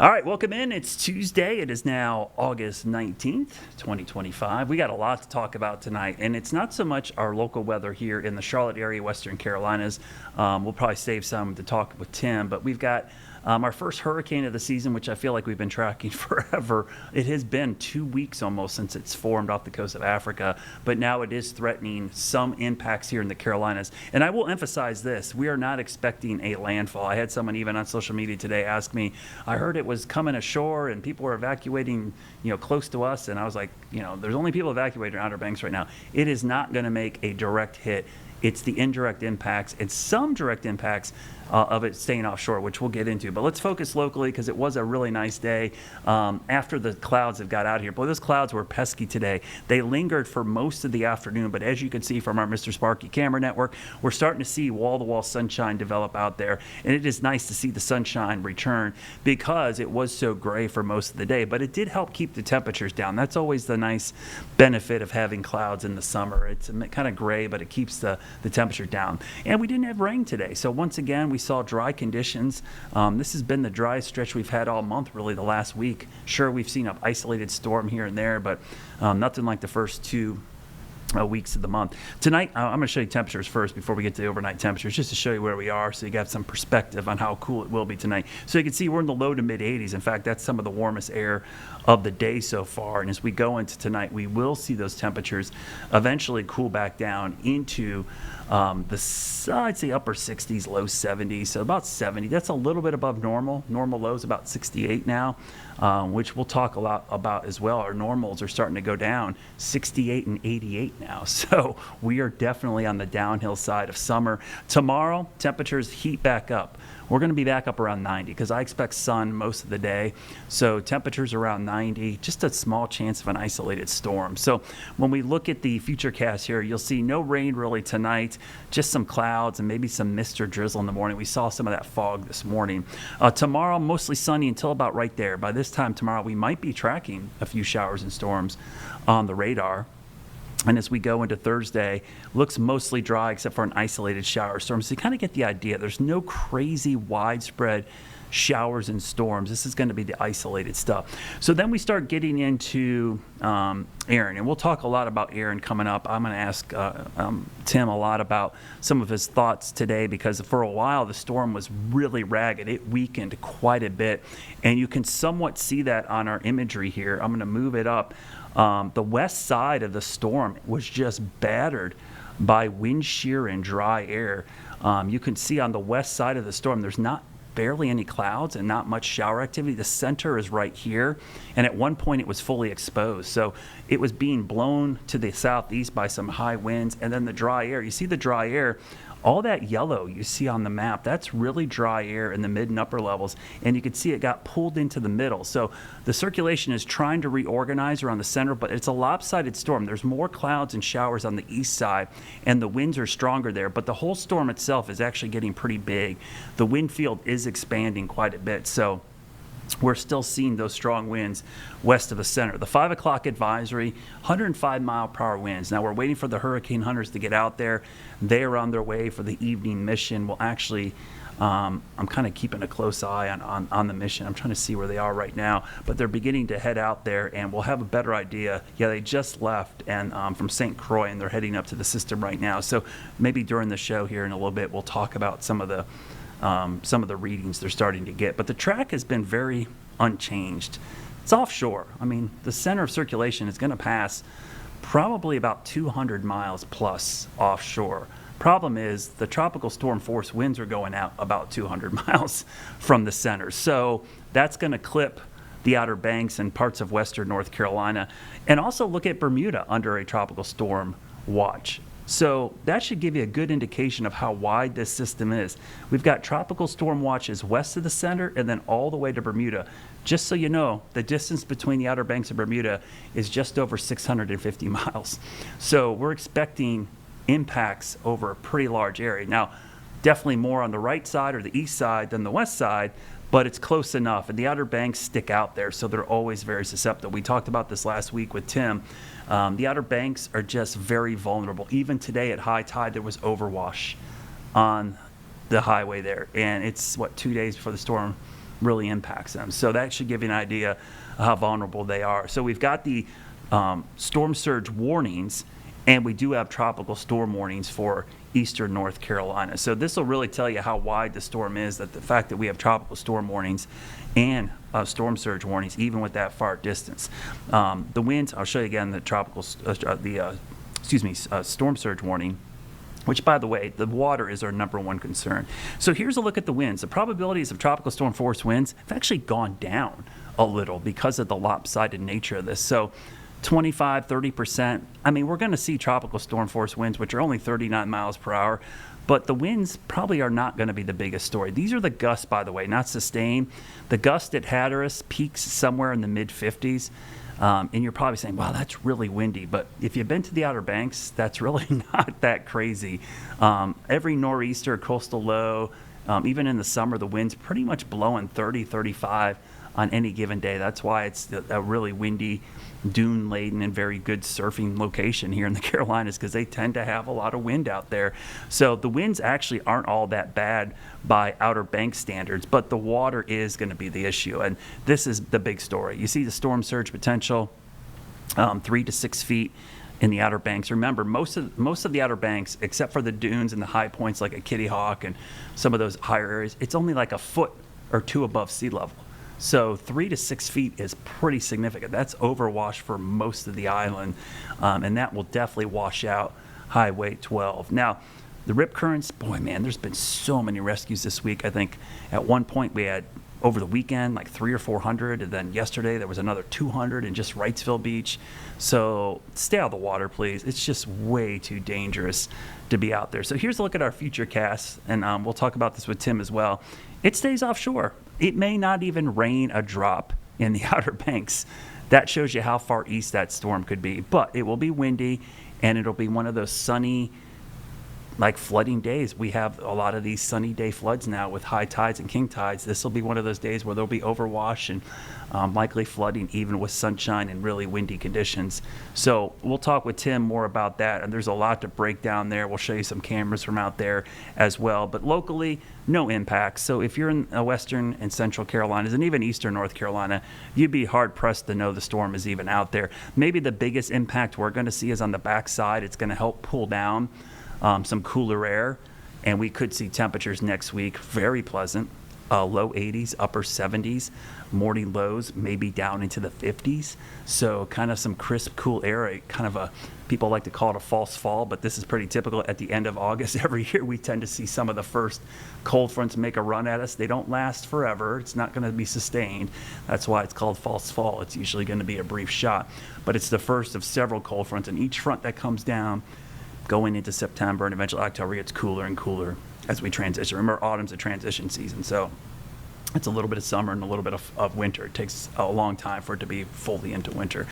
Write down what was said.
All right, welcome in. It's Tuesday. It is now August 19th, 2025. We got a lot to talk about tonight, and it's not so much our local weather here in the Charlotte area, Western Carolinas. We'll probably save some to talk with Tim, but we've got our first hurricane of the season, which I feel like we've been tracking forever. It has been 2 weeks almost since it's formed off the coast of Africa, but now it is threatening some impacts here in the Carolinas. And I will emphasize this, we are not expecting a landfall. I had someone even on social media today ask me, I heard it was coming ashore and people were evacuating, close to us. And I was like, there's only people evacuating Outer Banks right now. It is not going to make a direct hit. It's the indirect impacts and some direct impacts of it staying offshore, which we'll get into. But let's focus locally because it was a really nice day after the clouds have got out here. Boy, those clouds were pesky today. They lingered for most of the afternoon, but as you can see from our Mr. Sparky camera network, we're starting to see wall-to-wall sunshine develop out there. And it is nice to see the sunshine return because it was so gray for most of the day. But it did help keep the temperatures down. That's always the nice benefit of having clouds in the summer. It's kind of gray, but it keeps the temperature down. And we didn't have rain today. So once again, we saw dry conditions. This has been the driest stretch we've had all month, really, the last week. Sure, we've seen an isolated storm here and there, but nothing like the first 2 weeks of the month. Tonight, I'm going to show you temperatures first before we get to the overnight temperatures, just to show you where we are so you got some perspective on how cool it will be tonight. So you can see we're in the low to mid 80s. In fact, that's some of the warmest air of the day so far. And as we go into tonight, we will see those temperatures eventually cool back down into I'd say upper 60s, low 70s, so about 70. That's a little bit above normal. Normal low is about 68 now, which we'll talk a lot about as well. Our normals are starting to go down, 68 and 88 now. So we are definitely on the downhill side of summer. Tomorrow, temperatures heat back up. We're going to be back up around 90 because I expect sun most of the day. So temperatures around 90, just a small chance of an isolated storm. So when we look at the Futurecast here, you'll see no rain really tonight, just some clouds and maybe some mist or drizzle in the morning. We saw some of that fog this morning. Tomorrow, mostly sunny until about right there. By this time tomorrow, we might be tracking a few showers and storms on the radar. And as we go into Thursday, looks mostly dry except for an isolated shower storm. So you kind of get the idea. There's no crazy widespread showers and storms. This is going to be the isolated stuff. So then we start getting into Erin, and we'll talk a lot about Erin coming up. I'm going to ask Tim a lot about some of his thoughts today because for a while the storm was really ragged. It weakened quite a bit, and you can somewhat see that on our imagery here. I'm going to move it up. The west side of the storm was just battered by wind shear and dry air. You can see on the west side of the storm, there's barely any clouds and not much shower activity. The center is right here, and at one point it was fully exposed. So it was being blown to the southeast by some high winds, and then the dry air. You see the dry air, all that yellow you see on the map, that's really dry air in the mid and upper levels, and you can see it got pulled into the middle. So the circulation is trying to reorganize around the center, but it's a lopsided storm. There's more clouds and showers on the east side, and the winds are stronger there, but the whole storm itself is actually getting pretty big. The wind field is expanding quite a bit, so we're still seeing those strong winds west of the center. The 5 o'clock advisory, 105 mile per hour winds. Now we're waiting for the hurricane hunters to get out there. They are on their way for the evening mission. We'll actually, I'm kind of keeping a close eye on the mission. I'm trying to see where they are right now, but they're beginning to head out there, and we'll have a better idea. Yeah, they just left and from St. Croix, and they're heading up to the system right now. So maybe during the show here in a little bit, we'll talk about some of the readings they're starting to get. But the track has been very unchanged. It's offshore. I mean, the center of circulation is going to pass probably about 200 miles plus offshore. Problem is the tropical storm force winds are going out about 200 miles from the center. So that's going to clip the Outer Banks and parts of western North Carolina. And also look at Bermuda under a tropical storm watch. So that should give you a good indication of how wide this system is. We've got tropical storm watches west of the center and then all the way to Bermuda. Just so you know, the distance between the Outer Banks and Bermuda is just over 650 miles. So we're expecting impacts over a pretty large area. Now, definitely more on the right side or the east side than the west side, but it's close enough. And the Outer Banks stick out there, so they're always very susceptible. We talked about this last week with Tim. The Outer Banks are just very vulnerable. Even today at high tide, there was overwash on the highway there. And it's, 2 days before the storm really impacts them. So that should give you an idea of how vulnerable they are. So we've got the storm surge warnings, and we do have tropical storm warnings for eastern North Carolina. So this will really tell you how wide the storm is, that the fact that we have tropical storm warnings and storm surge warnings, even with that far distance. The winds, I'll show you again the storm surge warning, which, by the way, the water is our number one concern. So here's a look at the winds. The probabilities of tropical storm force winds have actually gone down a little because of the lopsided nature of this. So 25, 30%. I mean, we're going to see tropical storm force winds, which are only 39 miles per hour, but the winds probably are not going to be the biggest story. These are the gusts, by the way, not sustained. The gust at Hatteras peaks somewhere in the mid-50s, and you're probably saying, wow, that's really windy. But if you've been to the Outer Banks, that's really not that crazy. Every nor'easter, coastal low, even in the summer, the wind's pretty much blowing 30, 35 on any given day. That's why it's a really windy, dune-laden, and very good surfing location here in the Carolinas, because they tend to have a lot of wind out there. So the winds actually aren't all that bad by Outer Banks standards, but the water is going to be the issue, and this is the big story. You see the storm surge potential, 3 to 6 feet in the Outer Banks. Remember, most of the Outer Banks, except for the dunes and the high points like at Kitty Hawk and some of those higher areas, it's only like a foot or two above sea level. So 3 to 6 feet is pretty significant. That's overwash for most of the island, and that will definitely wash out Highway 12. Now, the rip currents, boy, man, there's been so many rescues this week. I think at one point we had, over the weekend, like 300 or 400, and then yesterday there was another 200 in just Wrightsville Beach. So stay out of the water, please. It's just way too dangerous to be out there. So here's a look at our Futurecast, and we'll talk about this with Tim as well. It stays offshore. It may not even rain a drop in the Outer Banks. That shows you how far east that storm could be. But it will be windy, and it'll be one of those sunny, like flooding days. We have a lot of these sunny day floods now with high tides and king tides. This will be one of those days where there'll be overwash and likely flooding, even with sunshine and really windy conditions. So we'll talk with Tim more about that, and there's a lot to break down there. We'll show you some cameras from out there as well. But locally, no impact. So if you're in western and central Carolinas and even eastern North Carolina, you'd be hard pressed to know the storm is even out there. Maybe the biggest impact we're going to see is on the backside. It's going to help pull down some cooler air, and we could see temperatures next week very pleasant, low 80s, upper 70s, morning lows maybe down into the 50s. So kind of some crisp, cool air, kind of people like to call it a false fall, but this is pretty typical at the end of August. Every year we tend to see some of the first cold fronts make a run at us. They don't last forever. It's not going to be sustained. That's why it's called false fall. It's usually going to be a brief shot, but it's the first of several cold fronts, and each front that comes down going into September and eventually October gets cooler and cooler as we transition. Remember, autumn's a transition season, so it's a little bit of summer and a little bit of winter. It takes a long time for it to be fully into winter.